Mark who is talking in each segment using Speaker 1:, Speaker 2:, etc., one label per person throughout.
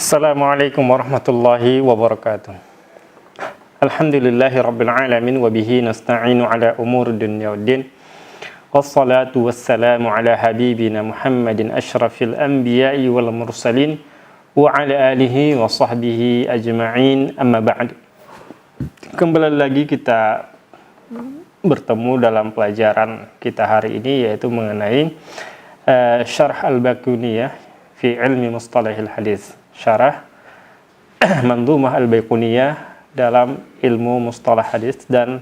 Speaker 1: Assalamualaikum warahmatullahi wabarakatuh. Alhamdulillahi rabbil alamin wa bihi nasta'inu ala umur dunya waddin. Wassalatu wassalamu ala habibina Muhammadin asyrafil anbiya'i wal mursalin wa ala alihi wa sahbihi ajma'in, amma ba'd. Kembali lagi kita bertemu dalam pelajaran kita hari ini, yaitu mengenai Syarh Al-Baiquniyah fi ilmi mustalahil hadis. Syarah Mandhumah Al-Baiquniyah dalam ilmu mustalah hadis. Dan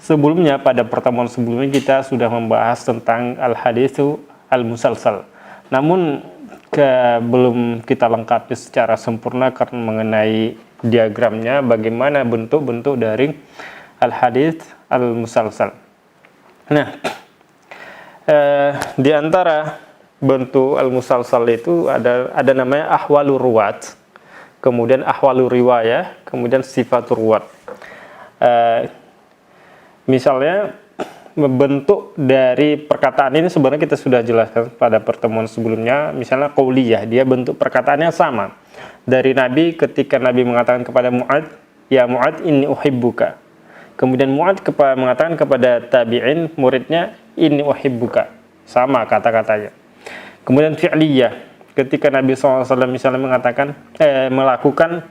Speaker 1: sebelumnya, pada pertemuan sebelumnya kita sudah membahas tentang al-haditsu al-musalsal. Namun belum kita lengkapi secara sempurna karena mengenai diagramnya, bagaimana bentuk-bentuk dari al-hadits al-musalsal. Nah, di antara bentuk al-musalsal itu ada namanya ahwalur ruwat, kemudian ahwalur riwayah, kemudian sifatur ruwat. Misalnya bentuk dari perkataan ini sebenarnya kita sudah jelaskan pada pertemuan sebelumnya. Misalnya qauliyah, dia bentuk perkataannya sama dari Nabi ketika Nabi mengatakan kepada Mu'ad, ya Mu'ad inni uhibbuka. Kemudian Mu'ad mengatakan kepada tabi'in muridnya, inni uhibbuka. Sama kata-katanya. Kemudian fi'liyah, ketika Nabi SAW misalnya mengatakan melakukan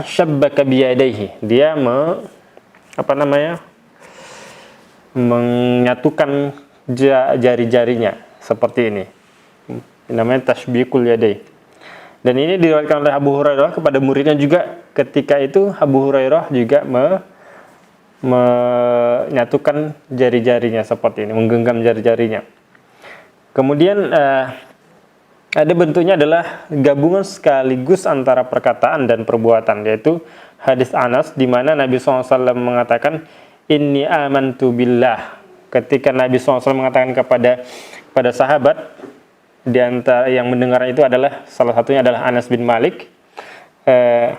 Speaker 1: syabbaka biyadaihi, dia menyatukan jari-jarinya seperti ini, namanya tashbikul yadai. Dan ini diriwayatkan oleh Abu Hurairah kepada muridnya juga. Ketika itu Abu Hurairah juga menyatukan jari-jarinya seperti ini, menggenggam jari-jarinya. Kemudian ada bentuknya adalah gabungan sekaligus antara perkataan dan perbuatan, yaitu hadis Anas di mana Nabi SAW mengatakan inni amantu billah. Ketika Nabi SAW mengatakan kepada sahabat, di antara yang mendengar itu adalah salah satunya adalah Anas bin Malik.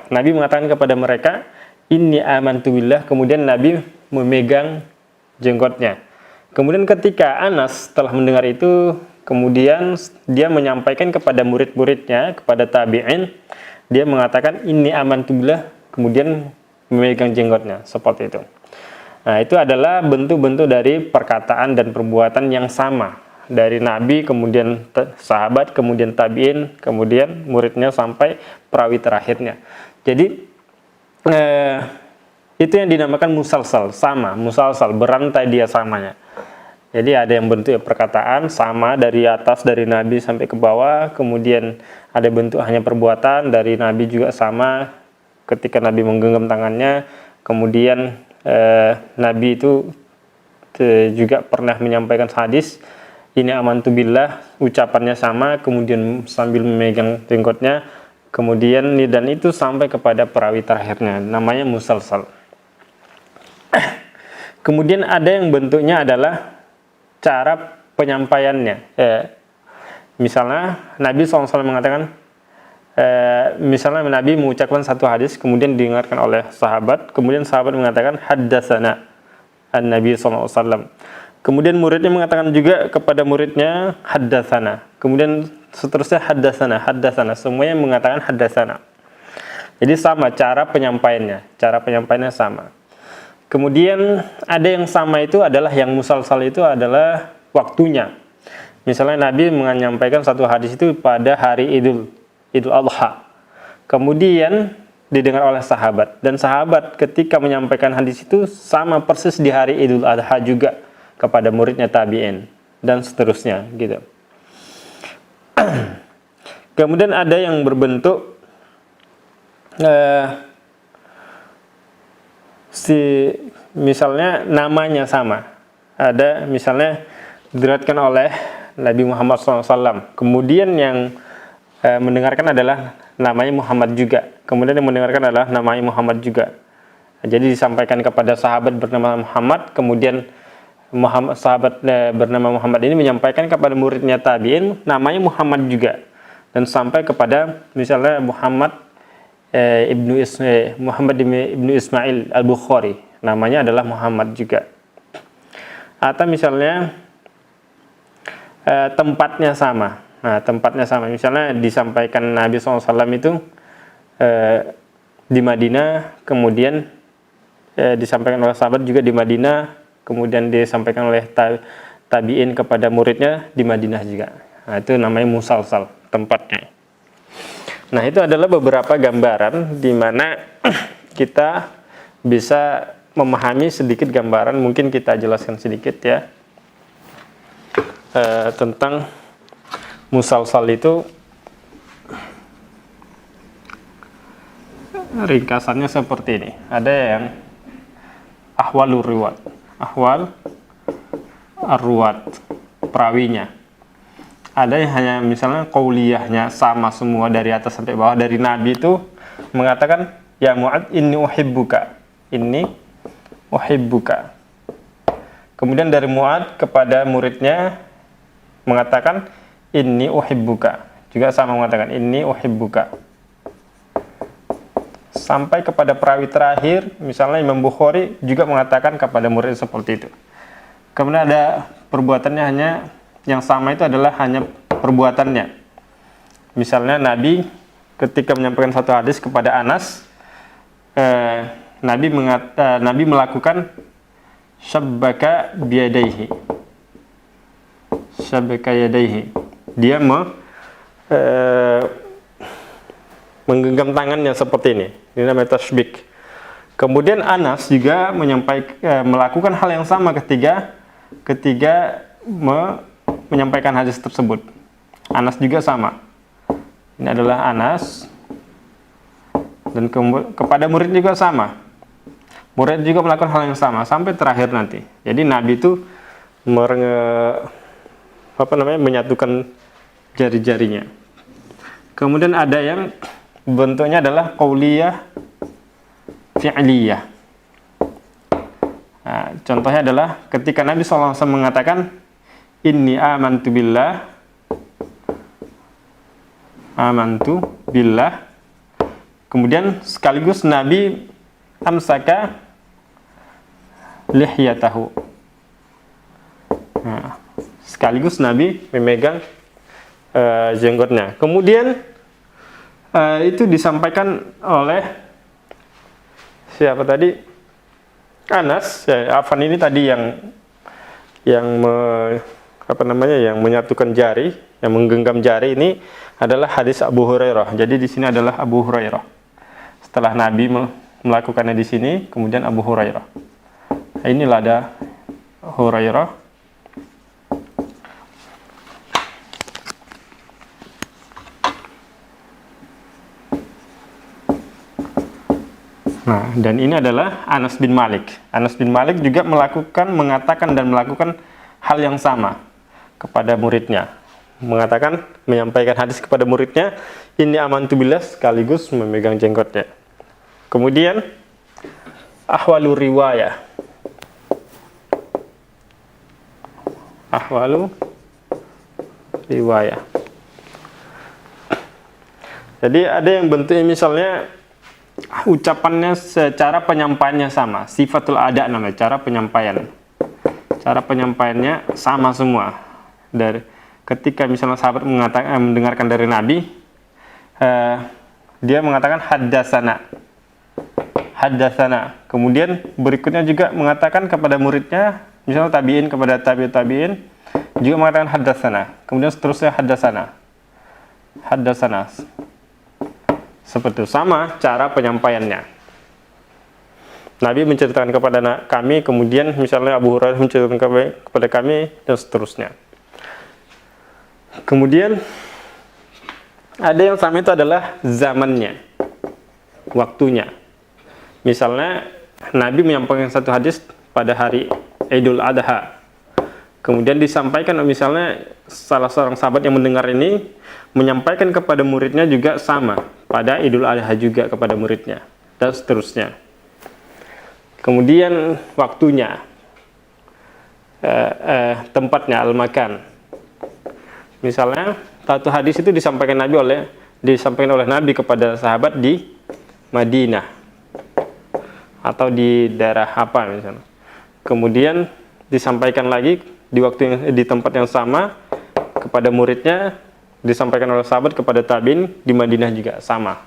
Speaker 1: Nabi mengatakan kepada mereka inni amantu billah, kemudian Nabi memegang jenggotnya. Kemudian ketika Anas telah mendengar itu, kemudian dia menyampaikan kepada murid-muridnya, kepada tabi'in, dia mengatakan inni amantu billah, kemudian memegang jenggotnya, seperti itu. Nah, itu adalah bentuk-bentuk dari perkataan dan perbuatan yang sama dari Nabi, kemudian sahabat, kemudian tabi'in, kemudian muridnya sampai perawi terakhirnya. Jadi itu yang dinamakan musalsal, sama, musalsal, berantai dia samanya. Jadi ada yang bentuk perkataan sama dari atas, dari Nabi sampai ke bawah, kemudian ada bentuk hanya perbuatan dari Nabi juga sama ketika Nabi menggenggam tangannya, kemudian Nabi itu juga pernah menyampaikan hadis ini amantu billah, ucapannya sama, kemudian sambil memegang jenggotnya, kemudian dan itu sampai kepada perawi terakhirnya, namanya musalsal. Kemudian ada yang bentuknya adalah cara penyampaiannya. Misalnya Nabi SAW mengatakan, misalnya Nabi mengucapkan satu hadis, kemudian didengarkan oleh sahabat, kemudian sahabat mengatakan haddatsana an-Nabi SAW. Kemudian muridnya mengatakan juga kepada muridnya haddatsana. Kemudian seterusnya haddatsana, semuanya mengatakan haddatsana. Jadi sama cara penyampaiannya sama. Kemudian ada yang sama itu adalah yang musalsal itu adalah waktunya. Misalnya Nabi menyampaikan satu hadis itu pada hari Idul Adha. Kemudian didengar oleh sahabat, dan sahabat ketika menyampaikan hadis itu sama persis di hari Idul Adha juga kepada muridnya tabi'in dan seterusnya gitu. Kemudian ada yang berbentuk misalnya namanya sama. Ada misalnya diriwayatkan oleh Nabi Muhammad SAW. Kemudian yang mendengarkan adalah namanya Muhammad juga. Kemudian yang mendengarkan adalah namanya Muhammad juga. Jadi disampaikan kepada sahabat bernama Muhammad, kemudian sahabat bernama Muhammad ini menyampaikan kepada muridnya tabi'in namanya Muhammad juga. Dan sampai kepada misalnya Muhammad ibnu Ismail al-Bukhari, namanya adalah Muhammad juga. Atau misalnya tempatnya sama. Nah, tempatnya sama. Misalnya disampaikan Nabi SAW itu di Madinah, kemudian disampaikan oleh sahabat juga di Madinah, kemudian disampaikan oleh tabi'in kepada muridnya di Madinah juga. Nah, itu namanya musalsal tempatnya. Nah, itu adalah beberapa gambaran di mana kita bisa memahami sedikit gambaran, mungkin kita jelaskan sedikit ya, tentang musalsal itu. Ringkasannya seperti ini. Ada yang ahwalur riwat, ahwal arwat, perawinya. Ada yang hanya misalnya qauliyahnya sama semua dari atas sampai bawah. Dari Nabi itu mengatakan, ya Mu'ad inni uhibbuka, inni uhibbuka. Kemudian dari Mu'ad kepada muridnya mengatakan inni uhibbuka, juga sama mengatakan inni uhibbuka. Sampai kepada perawi terakhir, misalnya Imam Bukhari juga mengatakan kepada murid seperti itu. Kemudian ada perbuatannya, hanya yang sama itu adalah hanya perbuatannya. Misalnya Nabi ketika menyampaikan satu hadis kepada Anas, Nabi melakukan syabbaka biyadaihi, syabbaka yadaihi. Dia menggenggam tangannya seperti ini. Ini namanya tasbik. Kemudian Anas juga melakukan hal yang sama ketika menyampaikan hadis tersebut. Anas juga sama. Ini adalah Anas. Dan kepada murid juga sama. Murid juga melakukan hal yang sama sampai terakhir nanti. Jadi Nabi itu menyatukan jari-jarinya. Kemudian ada yang bentuknya adalah qauliyah fi'liyah. Nah, contohnya adalah ketika Nabi SAW mengatakan inni amantu billah, kemudian sekaligus Nabi amsaka lihyatahu. Nah, sekaligus Nabi memegang jenggotnya. Kemudian itu disampaikan oleh siapa tadi? Anas. Ya, Afan ini tadi yang menyatukan jari, yang menggenggam jari ini adalah hadis Abu Hurairah. Jadi di sini adalah Abu Hurairah. Setelah Nabi melakukannya di sini, kemudian Abu Hurairah. Nah, inilah ada Hurairah. Nah, dan ini adalah Anas bin Malik. Anas bin Malik juga mengatakan dan melakukan hal yang sama kepada muridnya. Menyampaikan hadis kepada muridnya, ini amantu billah, sekaligus memegang jenggotnya. Kemudian ahwalu riwayah. Ahwalu riwayah. Jadi ada yang bentuknya misalnya ucapannya secara penyampaiannya sama, sifatul ada namanya, cara penyampaian. Cara penyampaiannya sama semua. Dari ketika misalnya sahabat mendengarkan dari Nabi, dia mengatakan haddatsana. Kemudian berikutnya juga mengatakan kepada muridnya, misalnya tabi'in kepada tabi'in juga mengatakan haddatsana. Kemudian seterusnya haddatsana. Seperti itu, sama cara penyampaiannya. Nabi menceritakan kepada kami, kemudian misalnya Abu Hurairah menceritakan kepada kami, dan seterusnya. Kemudian ada yang sama itu adalah zamannya, waktunya. Misalnya Nabi menyampaikan satu hadis pada hari Idul Adha, kemudian disampaikan misalnya salah seorang sahabat yang mendengar ini menyampaikan kepada muridnya juga sama pada Idul Adha juga kepada muridnya, dan seterusnya. Kemudian waktunya, tempatnya, al-makan. Misalnya satu hadis itu disampaikan oleh Nabi kepada sahabat di Madinah atau di daerah apa misalnya. Kemudian disampaikan lagi di tempat yang sama kepada muridnya disampaikan oleh sahabat kepada tabi'in di Madinah juga sama.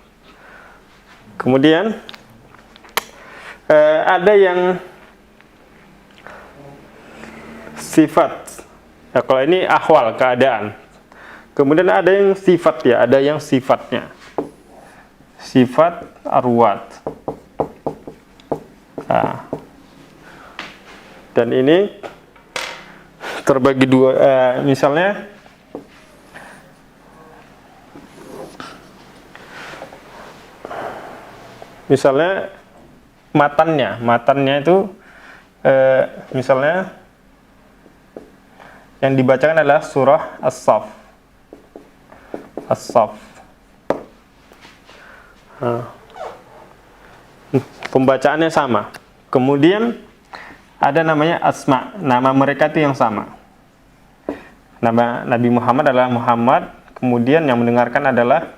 Speaker 1: Kemudian ada yang sifat, ya, kalau ini ahwal, keadaan. Kemudian ada yang sifat, ya, ada yang sifatnya, sifat arwat. Nah, dan ini terbagi dua, misalnya matannya itu misalnya yang dibacakan adalah surah As-Saff. Pembacaannya sama. Kemudian ada namanya asma, nama mereka itu yang sama. Nama Nabi Muhammad adalah Muhammad, kemudian yang mendengarkan adalah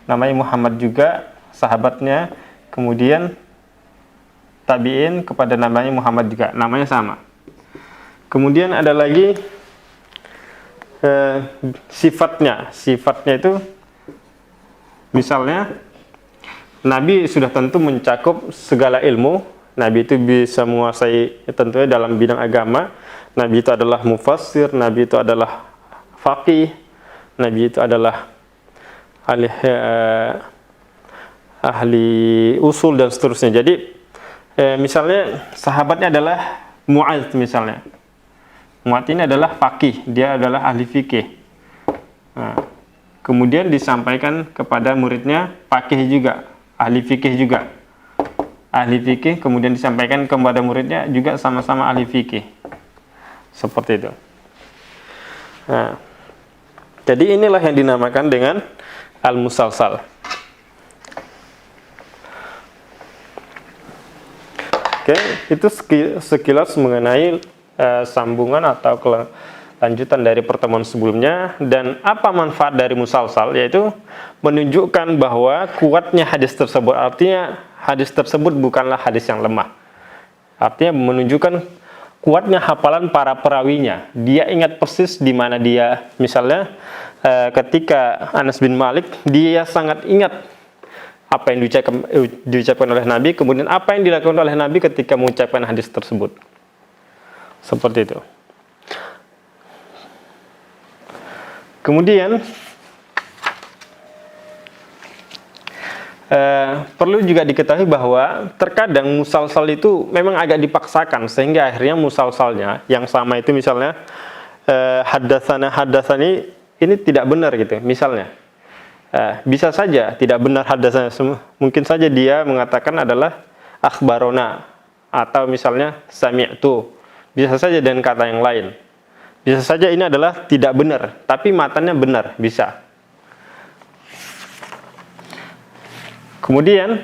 Speaker 1: namanya Muhammad juga, sahabatnya, kemudian tabi'in kepada namanya Muhammad juga, namanya sama. Kemudian ada lagi sifatnya itu misalnya Nabi sudah tentu mencakup segala ilmu. Nabi itu bisa menguasai tentunya dalam bidang agama. Nabi itu adalah mufassir, Nabi itu adalah faqih, Nabi itu adalah ahli usul dan seterusnya. Jadi misalnya sahabatnya adalah Mu'adz misalnya. Mu'adz ini adalah faqih, dia adalah ahli fikih. Nah, kemudian disampaikan kepada muridnya faqih juga, ahli fikih juga. Ahli fikih kemudian disampaikan kepada muridnya juga sama-sama ahli fikih. Seperti itu. Nah, jadi inilah yang dinamakan dengan al-musalsal. Oke, itu sekilas mengenai sambungan atau kelanjutan dari pertemuan sebelumnya. Dan apa manfaat dari musalsal, yaitu menunjukkan bahwa kuatnya hadis tersebut. Artinya hadis tersebut bukanlah hadis yang lemah. Artinya menunjukkan kuatnya hafalan para perawinya. Dia ingat persis di mana dia, misalnya ketika Anas bin Malik, dia sangat ingat apa yang diucapkan oleh Nabi, kemudian apa yang dilakukan oleh Nabi ketika mengucapkan hadis tersebut. Seperti itu. Kemudian perlu juga diketahui bahwa terkadang musalsal itu memang agak dipaksakan, sehingga akhirnya musalsalnya yang sama itu misalnya haddatsani ini tidak benar gitu. Misalnya bisa saja tidak benar haddatsana, mungkin saja dia mengatakan adalah akhbarona atau misalnya sami'tu, bisa saja dengan kata yang lain. Bisa saja ini adalah tidak benar, tapi matanya benar, bisa. Kemudian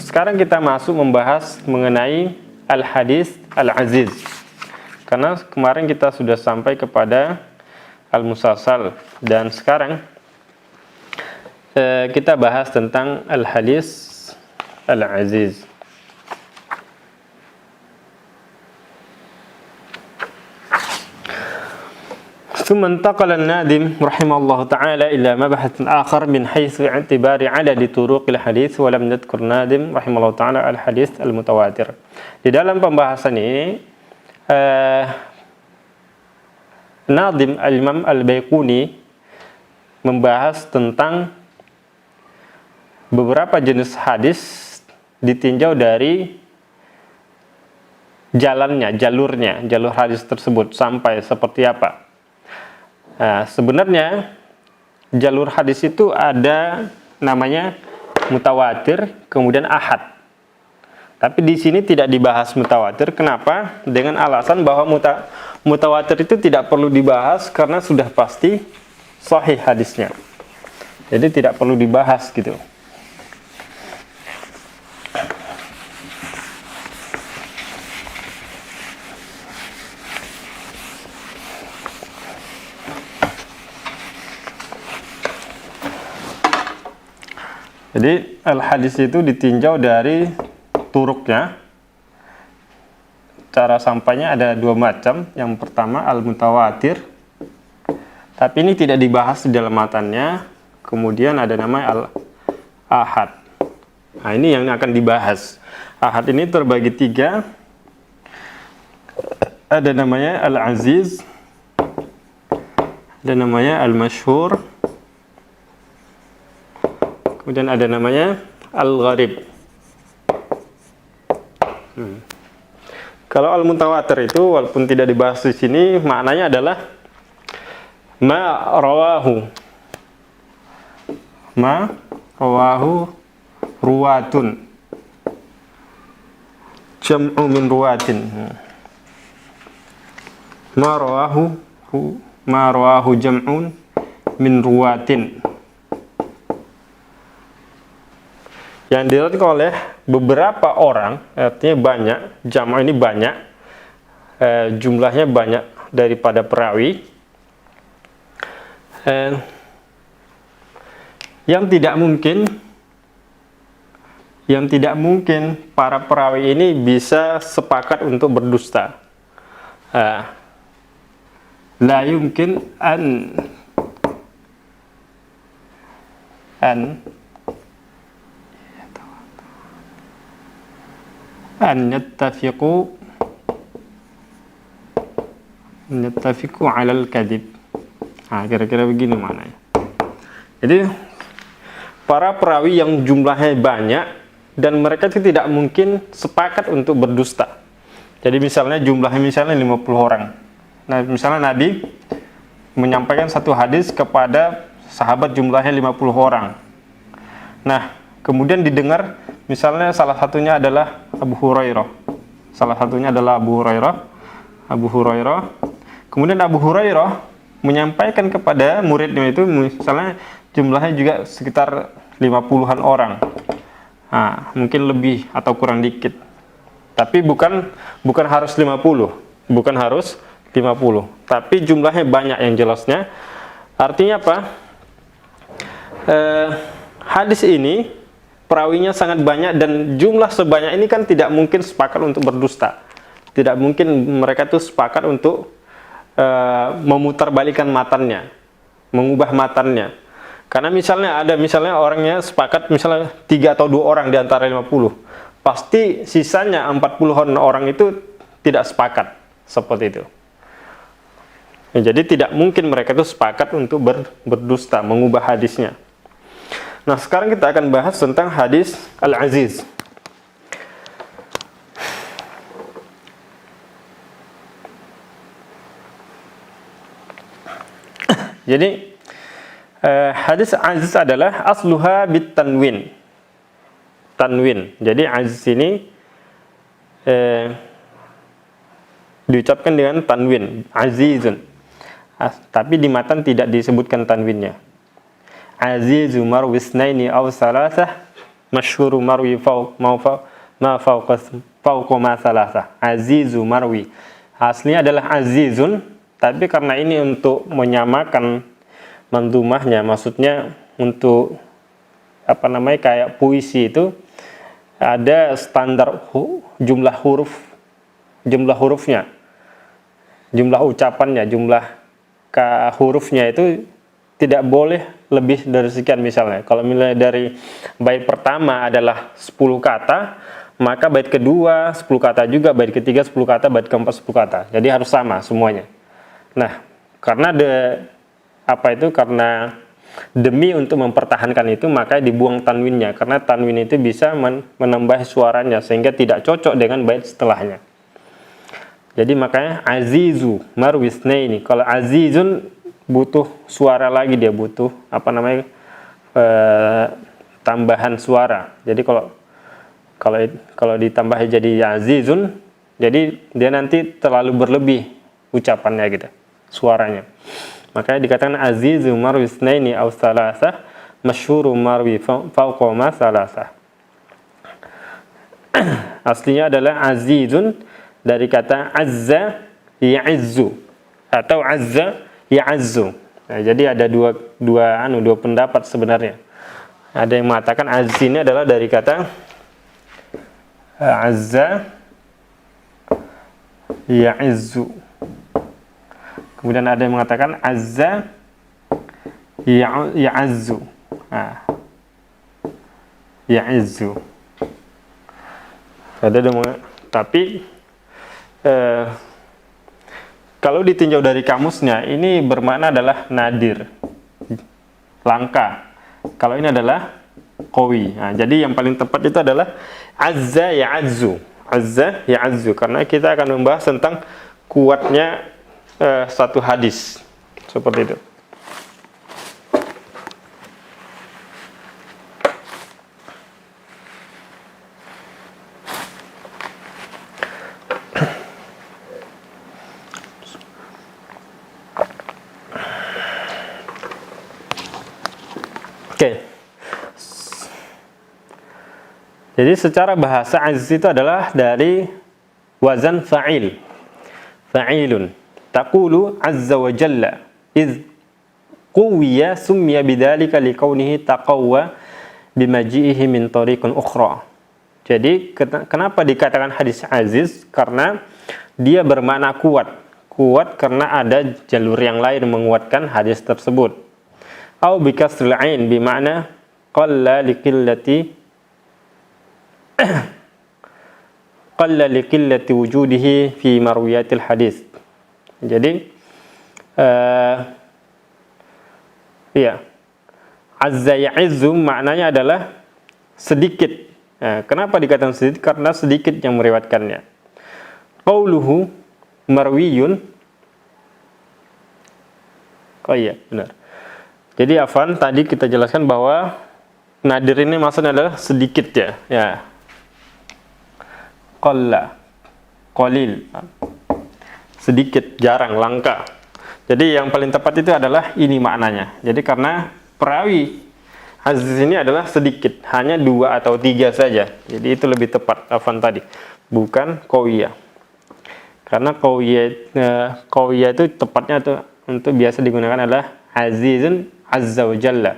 Speaker 1: sekarang kita masuk membahas mengenai al-hadis al-aziz. Karena kemarin kita sudah sampai kepada al-musalsal, dan sekarang kita bahas tentang al-hadis al-aziz. ثم انتقل النادم رحمه الله تعالى إلى مبحث آخر من حيث اعتبار عدد طرق الحديث ولم نذكر نادم رحمه الله تعالى الحديث المتواتر. Di dalam pembahasan ini Nadim al-Imam al-Baiquni membahas tentang beberapa jenis hadis ditinjau dari jalur hadis tersebut sampai seperti apa. Nah, sebenarnya jalur hadis itu ada namanya mutawatir, kemudian ahad. Tapi di sini tidak dibahas mutawatir. Kenapa? Dengan alasan bahwa mutawatir itu tidak perlu dibahas karena sudah pasti sahih hadisnya. Jadi tidak perlu dibahas gitu. Jadi al-hadis itu ditinjau dari turuknya. Cara sampainya ada dua macam. Yang pertama al-mutawatir. Tapi ini tidak dibahas di dalam matannya. Kemudian ada nama al-ahad. Nah, ini yang akan dibahas. Ahad ini terbagi 3. Ada namanya al-aziz, ada namanya al-masyhur, kemudian ada namanya al-gharib. Kalau al-mutawatir itu walaupun tidak dibahas di sini, maknanya adalah ma rawahu ruwatun, jam'u min ruwatin. Ma rawahu jam'un min ruwatin. Yang diriwayatkan oleh beberapa orang, artinya banyak, jam' ini banyak, jumlahnya banyak daripada perawi. Yang tidak mungkin para perawi ini bisa sepakat untuk berdusta. La yumkin an yattafiqu 'ala al-kadhib. Kira-kira begini maknanya. Jadi para perawi yang jumlahnya banyak dan mereka itu tidak mungkin sepakat untuk berdusta. Jadi misalnya jumlahnya 50 orang. Nah, misalnya Nabi menyampaikan satu hadis kepada sahabat jumlahnya 50 orang. Nah, kemudian didengar misalnya salah satunya adalah Abu Hurairah. Abu Hurairah. Kemudian Abu Hurairah menyampaikan kepada muridnya itu misalnya jumlahnya juga sekitar 50-an orang. Nah, mungkin lebih atau kurang dikit. Tapi bukan harus 50. Bukan harus 50. Tapi jumlahnya banyak yang jelasnya. Artinya apa? Hadis ini perawinya sangat banyak dan jumlah sebanyak ini kan tidak mungkin sepakat untuk berdusta. Tidak mungkin mereka tuh sepakat untuk memutarbalikkan matannya, mengubah matannya. Karena misalnya orangnya sepakat misalnya 3 atau 2 orang di antara 50. Pasti sisanya 40-an orang itu tidak sepakat seperti itu. Ya, jadi tidak mungkin mereka itu sepakat untuk berdusta, mengubah hadisnya. Nah, sekarang kita akan bahas tentang hadis Al-Aziz. Jadi hadis Aziz adalah asluha bit tanwin. Jadi Aziz ini diucapkan dengan tanwin, azizun. Tapi di matan tidak disebutkan tanwinnya. Azizu marwi isnaini aw salasah, masyhuru marwi fawqa ma salasah. Azizu marwi. Aslinya adalah azizun, tapi karena ini untuk menyamakan mandumahnya, maksudnya untuk kayak puisi itu ada standar jumlah hurufnya, jumlah ucapannya, jumlah hurufnya itu tidak boleh lebih dari sekian. Misalnya kalau misalnya dari bait pertama adalah 10 kata, maka bait kedua 10 kata juga, bait ketiga 10 kata, bait keempat 10 kata. Jadi harus sama semuanya. Nah, karena karena demi untuk mempertahankan itu, maka dibuang tanwinnya, karena tanwin itu bisa menambah suaranya sehingga tidak cocok dengan bait setelahnya. Jadi makanya azizu marwisnaini. Kalau azizun butuh suara lagi, dia butuh tambahan suara. Jadi kalau ditambah jadi azizun, jadi dia nanti terlalu berlebih ucapannya gitu, suaranya. Makanya dikatakan azizu marwi isnaini aw salasah, masyhuru marwi fawqa ma salasah. Aslinya adalah azizun dari kata azza ya'izzu atau azza ya'azzu. Nah, jadi ada dua pendapat sebenarnya. Ada yang mengatakan aziz ini adalah dari kata azza ya'izzu. Kemudian ada yang mengatakan azza Ya'azzu. Nah, ya'izzu. Tapi kalau ditinjau dari kamusnya, ini bermakna adalah nadir, langka. Kalau ini adalah qawi. Nah, jadi yang paling tepat itu adalah azza ya'azzu. Azza ya'azzu, karena kita akan membahas tentang kuatnya satu hadis. Seperti itu. Oke. Jadi secara bahasa aziz itu adalah dari wazan fa'il. Fa'ilun. Taqulu azza wa jalla iz quwwiya summiya bidzalika liqaunihi taqawwa bimaji'ihi min tariqin ukhra. Jadi kenapa dikatakan hadis aziz? Karena dia bermakna kuat. Kuat karena ada jalur yang lain menguatkan hadis tersebut. Au bikasril ain bermakna qalla liqillati wujudihi fi marwiyatil hadis. Jadi azza ya'izzu maknanya adalah sedikit. Kenapa dikatakan sedikit? Karena sedikit yang meriwayatkannya. Qauluhu marwiyun. Oh iya, benar. Jadi afan tadi kita jelaskan bahwa nadir ini maksudnya adalah sedikit ya. Ya. Qalla, qalil. Sedikit, jarang, langka. Jadi yang paling tepat itu adalah ini maknanya. Jadi karena perawi aziz ini adalah sedikit, hanya 2 atau 3 saja. Jadi itu lebih tepat afan tadi, bukan qawiyah. Karena qawiyah itu tepatnya untuk biasa digunakan adalah azizun azza wa jalla.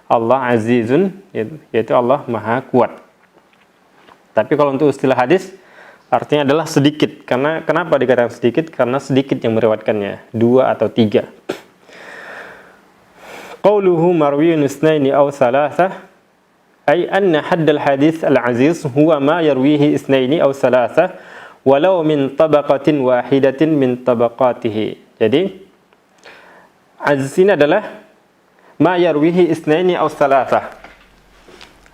Speaker 1: Allah azizun, yaitu Allah maha kuat. Tapi kalau untuk istilah hadis artinya adalah sedikit. Karena kenapa dikatakan sedikit? Karena sedikit yang meriwayatkannya, 2 atau 3. Qauluhu marwiyun isnaini aw thalathah ay anna haddal hadis al-aziz huwa ma yarwihi isnaini aw thalathah walau min tabaqatin wahidatin min tabaqatihi. Jadi aziz ini adalah ma yarwihi isnaini aw thalathah.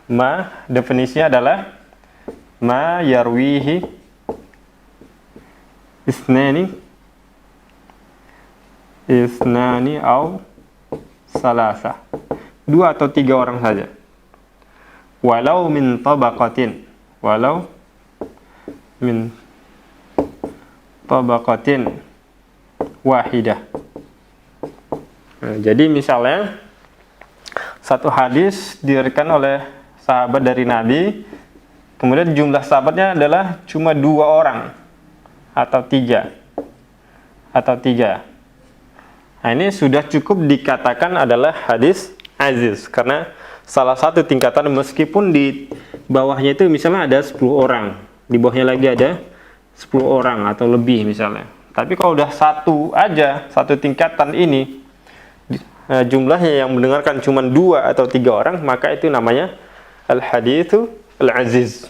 Speaker 1: Ma definisinya adalah ma yarwihi isnani aw salasah. 2 atau 3 orang saja. Walau min tabaqatin. Walau min tabaqatin wahidah. Nah, jadi misalnya satu hadis diriwayatkan oleh sahabat dari Nabi, kemudian jumlah sahabatnya adalah cuma 2 orang atau 3. Nah, ini sudah cukup dikatakan adalah hadis aziz karena salah satu tingkatan, meskipun di bawahnya itu misalnya ada 10 orang, di bawahnya lagi ada 10 orang atau lebih misalnya. Tapi kalau udah satu tingkatan ini jumlahnya yang mendengarkan cuma 2 atau 3 orang, maka itu namanya al-haditsu al-aziz.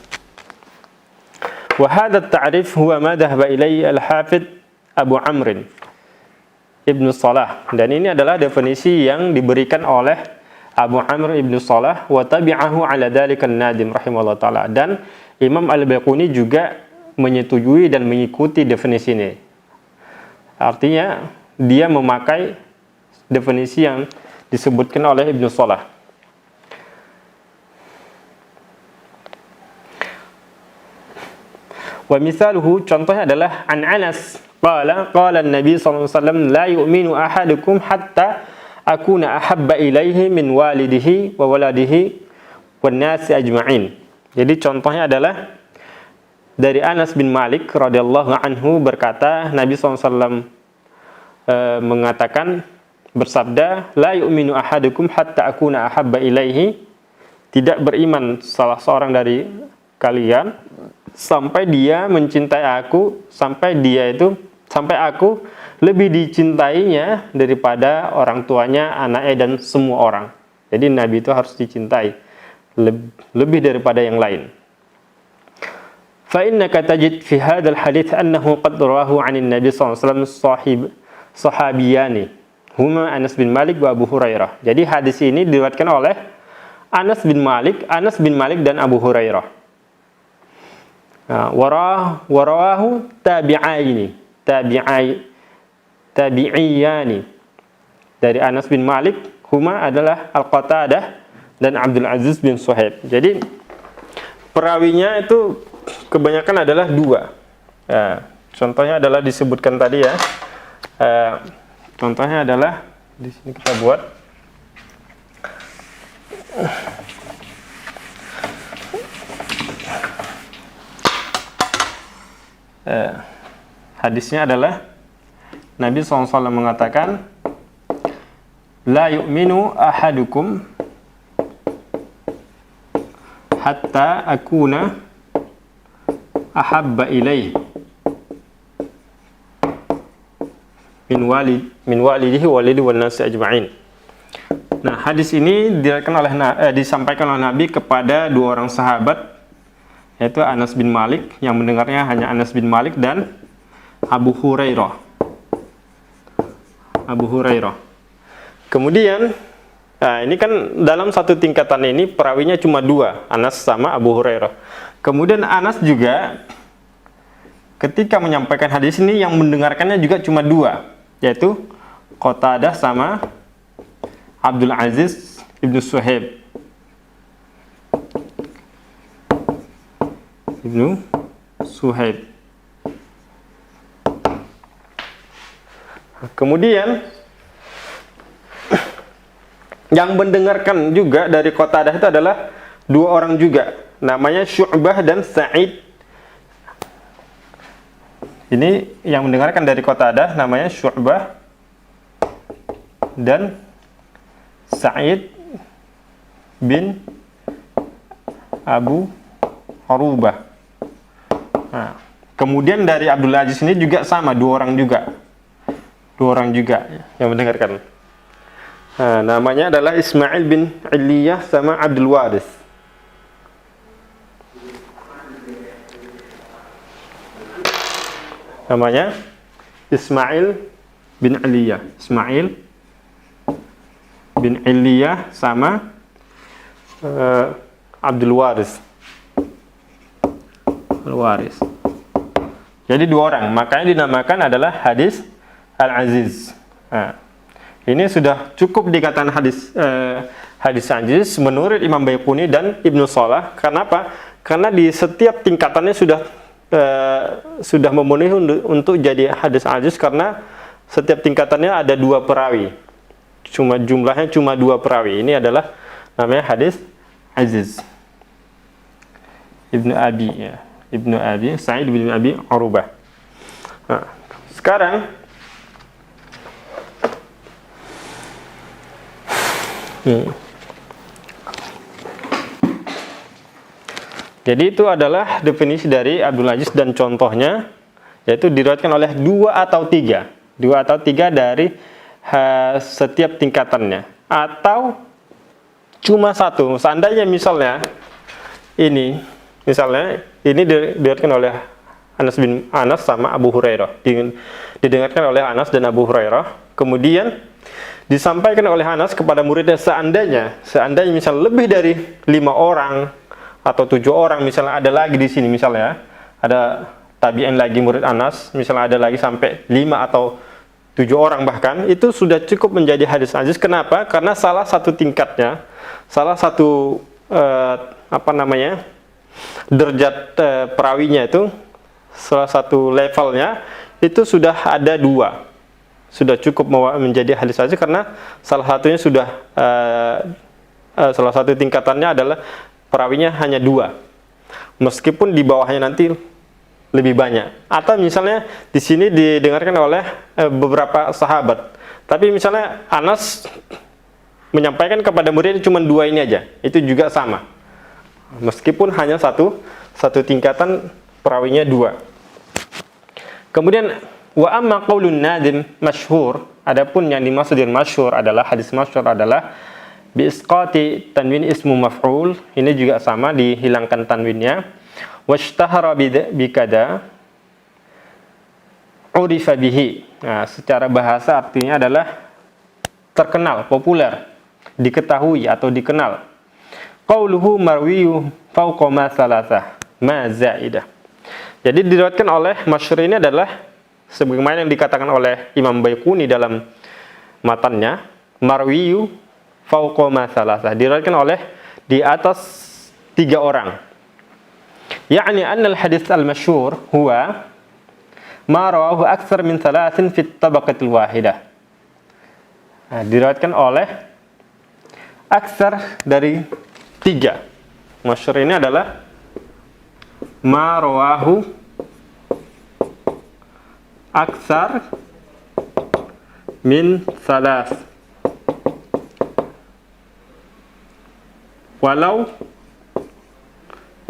Speaker 1: Wa hadha at-ta'rif huwa ma dhahaba ilayhi al-hafidh Abu Amr Ibnu Salah, dan ini adalah definisi yang diberikan oleh Abu Amr Ibnu Salah wa tabi'ahu ala dzalika an-Nadim rahimahullah taala, dan Imam Al-Baiquni juga menyetujui dan mengikuti definisi ini. Artinya dia memakai definisi yang disebutkan oleh Ibnu Salah. Wa misaluhu, contohnya adalah an Anas qala an-nabi sallallahu alaihi wasallam la yu'minu ahadukum hatta akuna ahabba ilaihi min walidihi wa waladihi wan nasi ajma'in. Jadi contohnya adalah dari Anas bin Malik radhiyallahu anhu berkata, Nabi SAW mengatakan, bersabda, la yu'minu ahadukum hatta akuna ahabba ilaihi, tidak beriman salah seorang dari kalian sampai dia mencintai aku, sampai dia itu sampai aku lebih dicintainya daripada orang tuanya, anaknya, dan semua orang. Jadi Nabi itu harus dicintai lebih daripada yang lain. Fa innaka tajid fi hadzal hadits annahu qad rawahu 'anil Nabi sallallahu alaihi wasallam sahabiyani huma Anas bin Malik wa Abu Hurairah. Jadi hadis ini diriwayatkan oleh Anas bin Malik dan Abu Hurairah. Warawahu tabi'iyani dari Anas bin Malik, huma adalah Al-Qatadah dan Abdul Aziz bin Suhaib. Jadi perawinya itu kebanyakan adalah dua. Contohnya adalah disebutkan tadi ya. Contohnya adalah di sini kita buat. Hadisnya adalah Nabi SAW mengatakan, la yu'minu ahadukum hatta akuna ahabba ilaih min walidihi walidi wan nasi ajma'in. Nah, hadis ini disampaikan oleh Nabi kepada dua orang sahabat, yaitu Anas bin Malik, yang mendengarnya hanya Anas bin Malik, dan Abu Hurairah. Kemudian, ini kan dalam satu tingkatan ini perawinya cuma dua, Anas sama Abu Hurairah. Kemudian Anas juga ketika menyampaikan hadis ini yang mendengarkannya juga cuma dua, yaitu Qatadah sama Abdul Aziz ibnu Suhaib. Kemudian yang mendengarkan juga dari Qatadah itu adalah dua orang juga, namanya Syu'bah dan Sa'id. Ini yang mendengarkan dari Qatadah namanya Syu'bah dan Sa'id bin Abu Arubah. Nah, kemudian dari Abdul Aziz ini juga sama, dua orang juga yang mendengarkan. Nah, namanya adalah Ismail bin Iliyah sama Abdul Waris. Namanya Ismail bin Iliyah. Ismail bin Iliyah sama Abdul Waris. Jadi dua orang, makanya dinamakan adalah hadis Al-Aziz. Nah, ini sudah cukup dikatakan hadis Aziz menurut Imam Baiquni dan Ibnu Shalah. Kenapa? Karena di setiap tingkatannya sudah memenuhi untuk jadi hadis Aziz, karena setiap tingkatannya ada dua perawi. Jumlahnya cuma dua perawi. Ini adalah namanya hadis Aziz. Ibnu Abi Sa'id bin Abi Arubah. Nah, sekarang jadi itu adalah definisi dari Abdul Aziz, dan contohnya yaitu diriwayatkan oleh dua atau tiga dari setiap tingkatannya, atau cuma satu. Seandainya misalnya ini diriwayatkan oleh Anas sama Abu Hurairah, didengarkan oleh Anas dan Abu Hurairah, kemudian disampaikan oleh Anas kepada muridnya. Seandainya misal lebih dari 5 orang atau 7 orang, misalnya ada lagi di sini, misalnya ada tabi'in lagi murid Anas, misalnya ada lagi sampai 5 atau 7 orang bahkan, itu sudah cukup menjadi hadis Aziz. Kenapa? Karena salah satu tingkatnya, salah satu derajat perawinya itu, salah satu levelnya itu sudah ada 2, sudah cukup menjadi hadis Aziz, karena salah satunya sudah salah satu tingkatannya adalah perawinya hanya 2, meskipun di bawahnya nanti lebih banyak. Atau misalnya di sini didengarkan oleh beberapa sahabat, tapi misalnya Anas menyampaikan kepada muridnya cuma 2 ini aja, itu juga sama, meskipun hanya satu tingkatan perawinya 2. Kemudian Wa amma qaulun nadim masyhur, adapun yang dimaksud dengan masyhur adalah hadis masyhur adalah bi isqati tanwin ismu maf'ul, ini juga sama dihilangkan tanwinnya. Washtahara bi kada urifa bihi. Nah, secara bahasa artinya adalah terkenal, populer, diketahui atau dikenal. Qauluhu marwiyu fawqa ma salasah ma zaidah. Jadi diriwayatkan oleh masyhur ini adalah sebagaimana yang dikatakan oleh Imam Baiquni dalam matannya, marwiyu fawqa ma salasah, diriwayatkan oleh di atas 3 orang. Ya'ni anna al-hadits al-masyhur huwa ma rawahu aktsar min 3 fi at-tabaqatil wahidah. Nah, diriwayatkan oleh aksar dari 3. Masyhur ini adalah ma rawahu aksar min 3 walau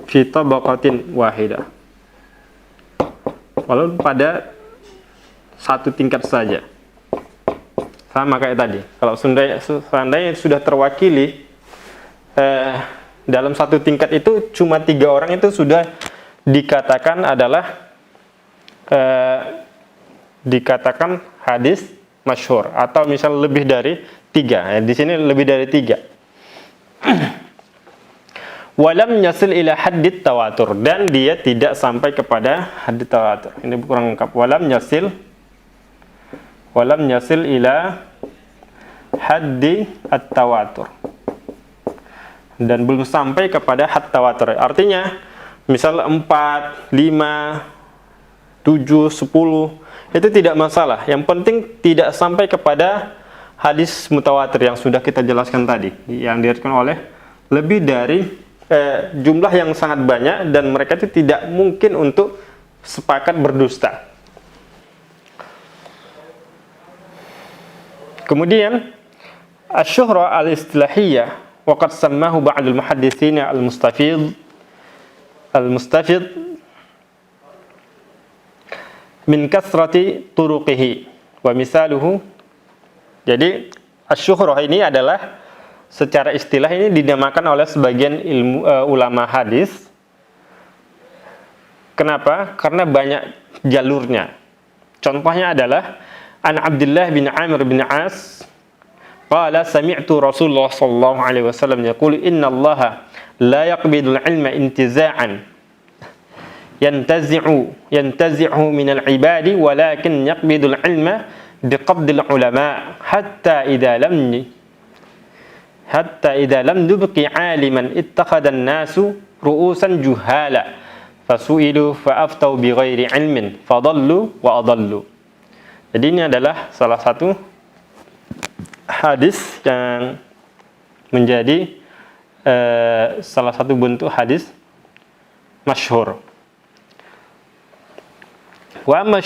Speaker 1: fi tabaqatin wahidah, walau pada satu tingkat saja. Sama kayak tadi, kalau seandainya sudah terwakili dalam satu tingkat itu cuma 3 orang, itu sudah dikatakan adalah dikatakan hadis masyhur, atau misal lebih dari 3. Di sini lebih dari 3. Walam yasil ila haddit tawatur, dan dia tidak sampai kepada haddit tawatur. Ini kurang lengkap. Walam yasil ila haddi at-tawatur, dan belum sampai kepada had tawatur. Artinya misal 4, 5, 7, 10 itu tidak masalah. Yang penting tidak sampai kepada hadis mutawatir yang sudah kita jelaskan tadi, yang diriwayatkan oleh lebih dari jumlah yang sangat banyak, dan mereka itu tidak mungkin untuk sepakat berdusta. Kemudian asy-syuhra al-istilahiyah wa qad sammahu ba'dul muhadditsin al-mustafid min kasrati turuqihi wa misaluhu. Jadi asy-syuhra ini adalah secara istilah ini dinamakan oleh sebagian ulama hadis. Kenapa? Karena banyak jalurnya. Contohnya adalah an Abdullah bin Amr bin As qala sami'tu Rasulullah sallallahu alaihi wasallam yaqulu inna Allah la yaqbidul ilma intiza'an yantazi'u min al-ibadi walakin yaqbidul ilma biqabdil ulama hatta idza lam yubqi 'aliman ittakhadha an-nasu ru'usan juhala fasu'ilu fa'aftau bighairi ilmin fadallu wa adallu. Jadi ini adalah salah satu hadis yang menjadi salah satu bentuk hadis masyhur. Wa amma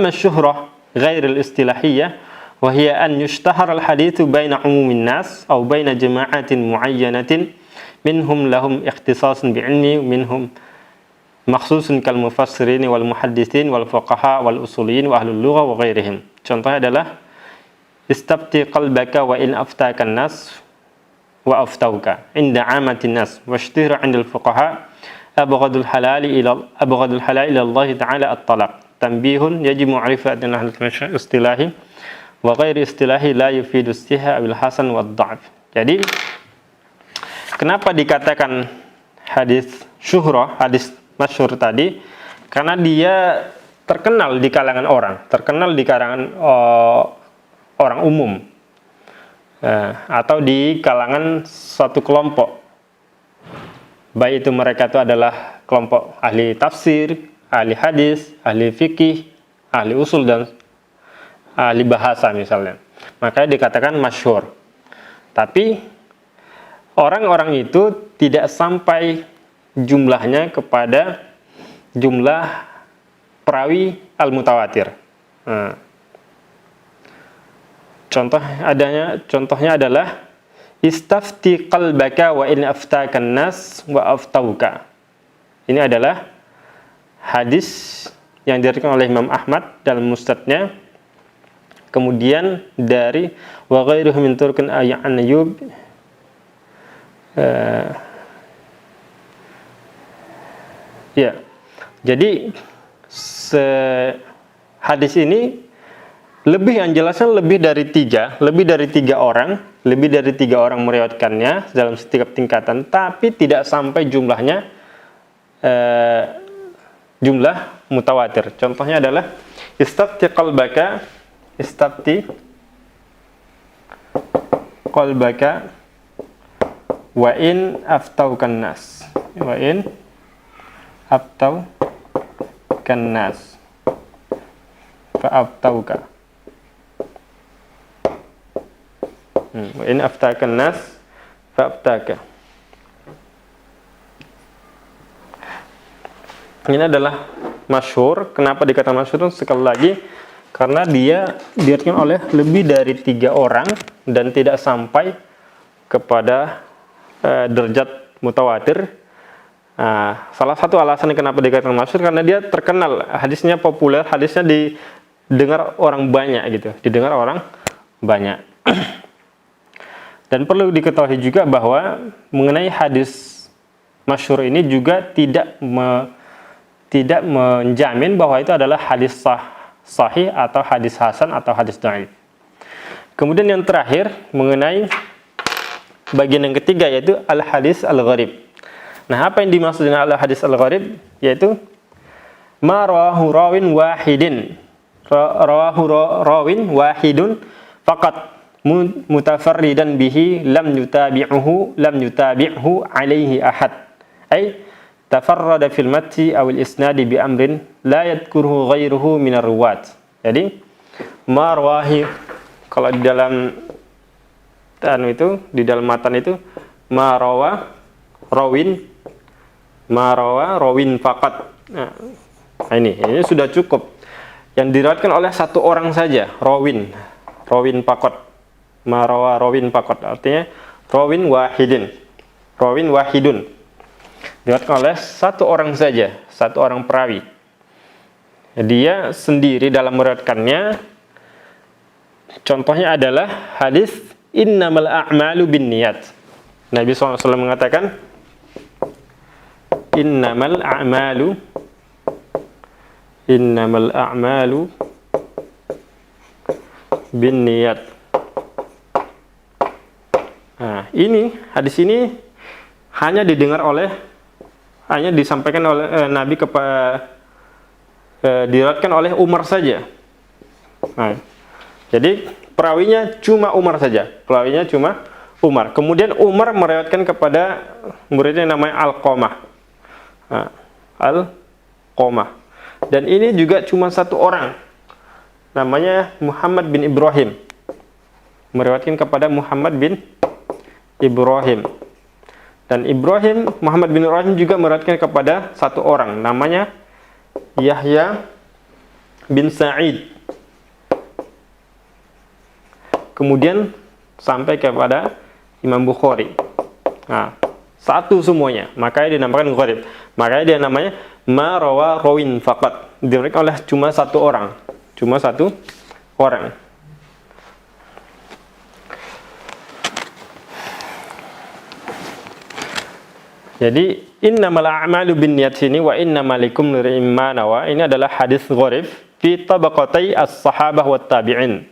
Speaker 1: syuhrah ghair al-istilahiyah wa hiya an yushtahar al-hadithu baina umumin nas aw baina jama'atin muayyanatin minhum lahum ikhtisasun bi'ilmi minhum makhsusun kal mufassirin wal muhadditsin wal fuqaha wal usuliyin wa ahlul lugha wa ghairihim. Contohnya adalah istabti qalbaka wa in aftakan nas wa aftauka inda amatin nas washtihra 'inda al fuqaha abghadul halal ila Allah ta'ala at-talaq tanbihun yajib ma'rifatan ahli istilahi wa ghairi istilahi la yufidu istiha bil hasan wad dha'f. Jadi kenapa dikatakan hadis syuhrah, hadis masyhur tadi? Karena dia terkenal di kalangan orang, terkenal di kalangan orang umum, atau di kalangan suatu kelompok, baik itu mereka itu adalah kelompok ahli tafsir, ahli hadis, ahli fikih, ahli usul, dan ahli bahasa misalnya. Makanya dikatakan masyhur. Tapi orang-orang itu tidak sampai jumlahnya kepada jumlah perawi al-mutawatir. Contohnya adalah istafti qalbaka wa in aftakan nas wa aftauka. Ini adalah hadis yang diriwayatkan oleh Imam Ahmad dalam Musnadnya. Kemudian dari wa ghairuhu min turqin an Ayyub, ya. Jadi hadis ini yang jelasnya lebih dari tiga orang meriwayatkannya dalam setiap tingkatan, tapi tidak sampai jumlahnya jumlah mutawatir. Contohnya adalah istafti qalbaka wa in aftaukan nas fa aftauka wa in aftaukan nas fa aftaka. Ini adalah masyhur. Kenapa dikatakan masyhur? Sekali lagi, karena dia diriwayatkan oleh lebih dari 3 orang dan tidak sampai kepada derajat mutawatir. Salah satu alasan kenapa dikatakan masyhur karena dia terkenal, hadisnya populer, hadisnya didengar orang banyak gitu, Dan perlu diketahui juga bahwa mengenai hadis masyhur ini juga tidak menjamin bahwa itu adalah hadis sahih atau hadis hasan atau hadis dhaif. Kemudian yang terakhir mengenai bagian yang ketiga, yaitu al-hadis al-gharib. Nah, apa yang dimaksud dengan al-hadis al-gharib? Yaitu ma rawahu rawin wahidun faqat mutafarridan bihi lam yutabi'uhu alaihi ahad. Ay tafarrada fil mati awil isnadi bi amrin la yadhkuruhu ghairuhu minar ruwat. Jadi marwahi, kalau di dalam matan itu marawa rawin faqat. Nah, ini sudah cukup. Yang diriwayatkan oleh satu orang saja, rawin faqat. Marawa rawin faqat artinya rawin wahidun. Diriwayatkan oleh satu orang saja, satu orang perawi. Dia sendiri dalam meriwayatkannya. Contohnya adalah hadis innamal a'malu binniyat. Nabi SAW mengatakan innamal a'malu binniyat. Nah, hadis ini hanya disampaikan oleh Nabi diriwayatkan oleh Umar saja. Nah, jadi perawinya cuma Umar saja. Kemudian Umar meriwayatkan kepada muridnya namanya Alqamah. Alqamah. Dan ini juga cuma satu orang. Namanya Muhammad bin Ibrahim. Meriwayatkan kepada Muhammad bin Ibrahim. Dan Muhammad bin Ibrahim juga meriwayatkan kepada satu orang namanya Yahya bin Sa'id. Kemudian sampai kepada Imam Bukhari. Nah, satu semuanya, makanya dinamakan gharib. Makanya dia namanya ma rawa rawin faqat. Diriwayatkan oleh cuma satu orang. Jadi innamal a'malu binniyat sini wa innamal likum limma nawa, ini adalah hadis gharib fi tabaqatai as-sahabah wat tabi'in.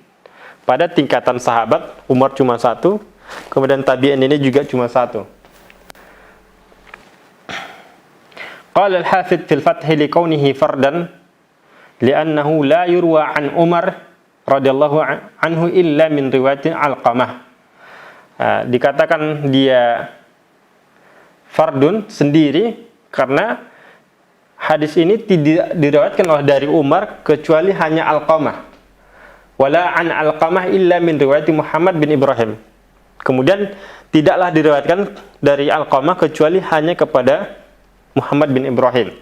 Speaker 1: Pada tingkatan sahabat, Umar cuma satu, kemudian tabi'in ini juga cuma satu. Qala al-Hafidz fil Fath li kaunihi fardan li'annahu la yurwa an Umar radhiyallahu anhu illa min riwayatin Alqamah. Dikatakan dia fardun sendiri karena hadis ini tidak diriwayatkan dari Umar kecuali hanya Alqamah. Wala an Alqamah illa min riwayati Muhammad bin Ibrahim. Kemudian tidaklah diriwayatkan dari Alqamah kecuali hanya kepada Muhammad bin Ibrahim.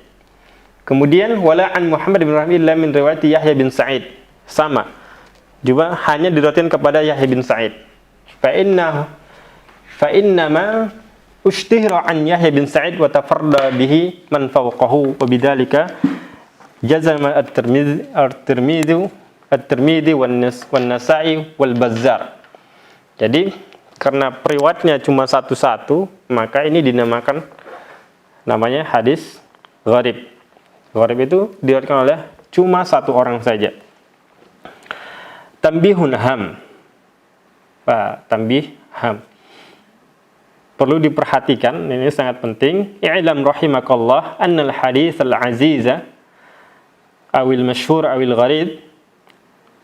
Speaker 1: Kemudian wala an Muhammad bin Ibrahim illa min riwayati Yahya bin Sa'id. Sama. Juga hanya diriwayatkan kepada Yahya bin Sa'id. Fa innama ushtihra an Yahya bin Sa'id wa tafarda bihi man fawqahu wa bidzalika jazama at-Tirmidzi wan Nasa'i wal Bazzar. Jadi karena periwayatnya cuma satu-satu, maka ini dinamakan namanya hadis gharib. Gharib itu diriwayatkan oleh cuma satu orang saja. Tambihun ham. Tambih ham. Perlu diperhatikan, ini sangat penting. I'lam rahimakallah annal hadits al-aziza awil masyhur awil gharib.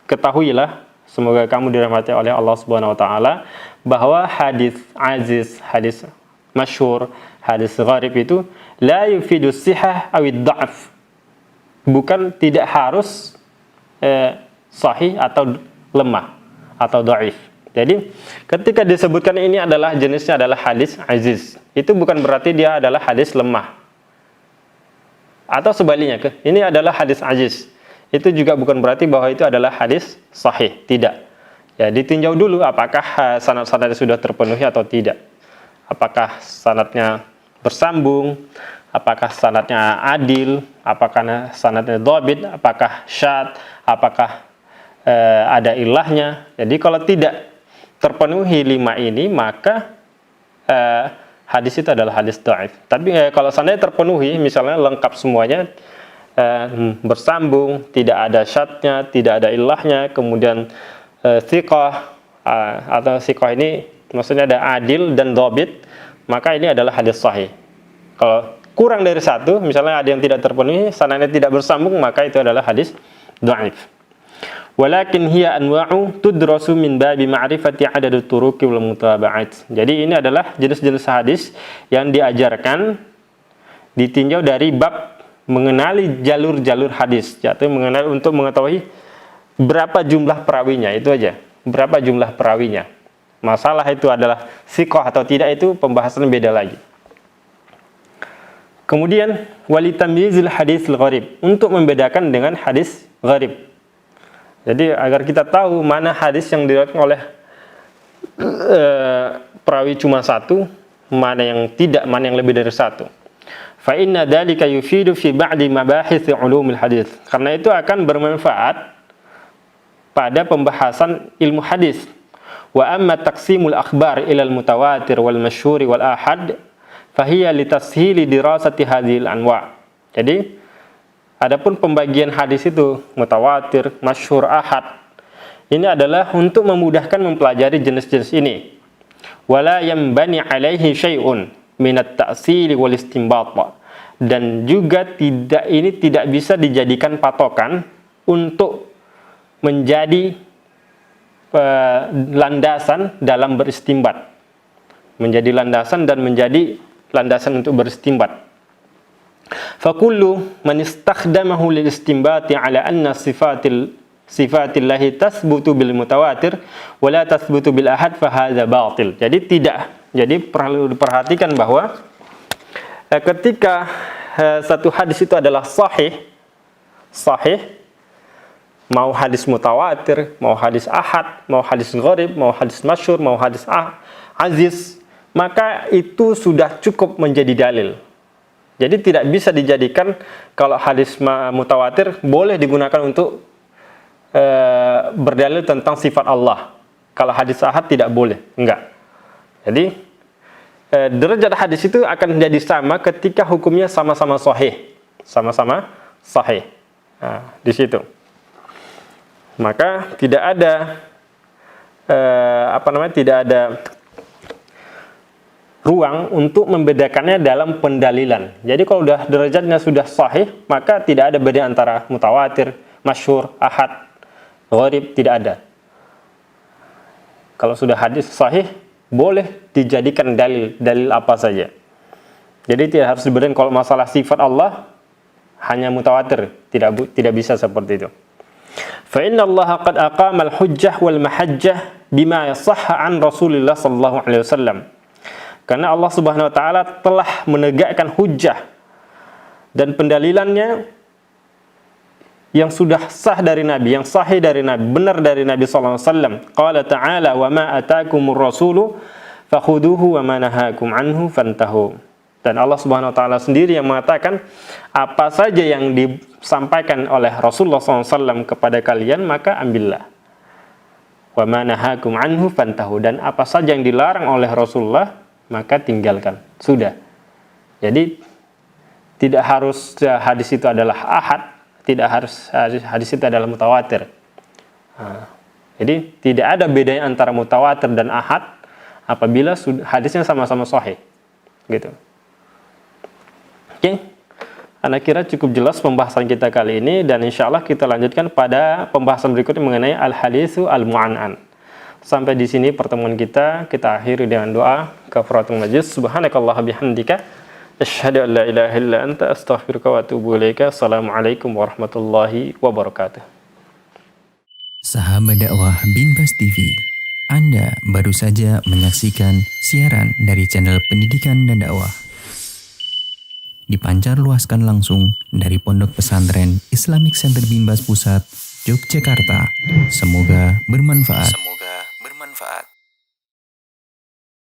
Speaker 1: Ketahuilah, semoga kamu dirahmati oleh Allah Subhanahu wa taala, bahwa hadis aziz, hadis masyhur, hadis gharib itu la yufidu sihah awid dha'f. Bukan, tidak harus sahih atau lemah atau dhaif. Jadi ketika disebutkan ini adalah jenisnya adalah hadis aziz, itu bukan berarti dia adalah hadis lemah. Atau sebaliknya, ini adalah hadis aziz, itu juga bukan berarti bahwa itu adalah hadis sahih, tidak. Ya, ditinjau dulu apakah sanad-sanadnya sudah terpenuhi atau tidak. Apakah sanadnya bersambung, apakah sanadnya adil, apakah sanadnya dhabit, apakah syadz, apakah ada ilahnya. Jadi kalau tidak terpenuhi 5 ini, maka hadis itu adalah hadis dhaif. Tapi kalau sanadnya terpenuhi, misalnya lengkap semuanya, bersambung, tidak ada syadznya, tidak ada ilahnya, kemudian thiqah, atau thiqah ini maksudnya ada adil dan dhabit, maka ini adalah hadis sahih. Kalau kurang dari satu, misalnya ada yang tidak terpenuhi, sanadnya tidak bersambung, maka itu adalah hadis dhaif. Walakin hiya anwa'u tudrasu min babi ma'rifati adadut turuqi wal mutaba'at. Jadi ini adalah jenis-jenis hadis yang diajarkan, ditinjau dari bab mengenali jalur-jalur hadis, yaitu mengenali untuk mengetahui berapa jumlah perawinya, itu aja. Berapa jumlah perawinya. Masalah itu adalah thiqah atau tidak, itu pembahasan beda lagi. Kemudian walitamyizil hadisil gharib, untuk membedakan dengan hadis gharib. Jadi agar kita tahu mana hadis yang diriwayatkan oleh perawi cuma satu, mana yang tidak, mana yang lebih dari satu. Fa inna dzalika yufidu fi ba'di mabahits ulumul hadis. Karena itu akan bermanfaat pada pembahasan ilmu hadis. Wa amma taqsimul akhbar ila al-mutawatir wal masyhur wal ahad fa hiya litashili dirasati hadhil anwa'. Jadi adapun pembagian hadis itu mutawatir, masyhur, ahad, ini adalah untuk memudahkan mempelajari jenis-jenis ini. Wala yambani alaihi syai'un minat ta'sili wal istinbat. Dan juga tidak bisa dijadikan patokan untuk menjadi landasan dalam beristinbat. Menjadi landasan dan menjadi landasan untuk beristinbat. Fakullu man istakhdamahu lil istinbati ala anna sifatillahi tasbutu bil mutawatir wa la tasbutu bil ahad fa hadza batil. Jadi perlu diperhatikan bahwa ketika satu hadis itu adalah sahih, mau hadis mutawatir, mau hadis ahad, mau hadis gharib, mau hadis masyhur, mau hadis aziz, maka itu sudah cukup menjadi dalil. Jadi tidak bisa dijadikan kalau hadis mutawatir boleh digunakan untuk berdalil tentang sifat Allah. Kalau hadis ahad tidak boleh, enggak. Jadi derajat hadis itu akan jadi sama ketika hukumnya sama-sama sahih. Sama-sama sahih. Nah, di situ. Maka tidak ada tidak ada ruang untuk membedakannya dalam pendalilan. Jadi kalau sudah derajatnya sudah sahih, maka tidak ada beda antara mutawatir, masyhur, ahad, gharib, tidak ada. Kalau sudah hadis sahih, boleh dijadikan dalil apa saja. Jadi tidak harus dibedakan. Kalau masalah sifat Allah hanya mutawatir, tidak bisa seperti itu. Fa inna Allah qad aqama al-hujjah wal mahajjah bima yasahha an Rasulillah sallallahu alaihi wasallam. Karena Allah Subhanahu wa taala telah menegakkan hujjah dan pendalilannya yang sudah sah dari Nabi, yang sahih dari Nabi, benar dari Nabi sallallahu alaihi wasallam. Qala ta'ala wa ma ataakumur rasulu fakhuduhu wa ma nahakum anhu fantahu. Dan Allah Subhanahu wa taala sendiri yang mengatakan apa saja yang disampaikan oleh Rasulullah SAW kepada kalian maka ambillah. Wa ma nahakum anhu fantahu, dan apa saja yang dilarang oleh Rasulullah maka tinggalkan. Sudah. Jadi tidak harus hadis itu adalah ahad, tidak harus hadis itu adalah mutawatir. Jadi tidak ada bedanya antara mutawatir dan ahad apabila hadisnya sama-sama sahih. Gitu. Oke. Ana kira cukup jelas pembahasan kita kali ini, dan insya Allah kita lanjutkan pada pembahasan berikutnya mengenai al-haditsu al-mu'an'an. Sampai di sini pertemuan kita akhiri dengan doa kafaratul majlis. Subhanakallah bihamdika asyhadu an la ilaha illa anta astaghfiruka wa atubu ilaika. Assalamualaikum warahmatullahi wabarakatuh.
Speaker 2: Sahabat dakwah Binbas TV, Anda baru saja menyaksikan siaran dari channel pendidikan dan dakwah. Dipancar luaskan langsung dari Pondok Pesantren Islamic Center Binbas Pusat, Yogyakarta. Semoga bermanfaat.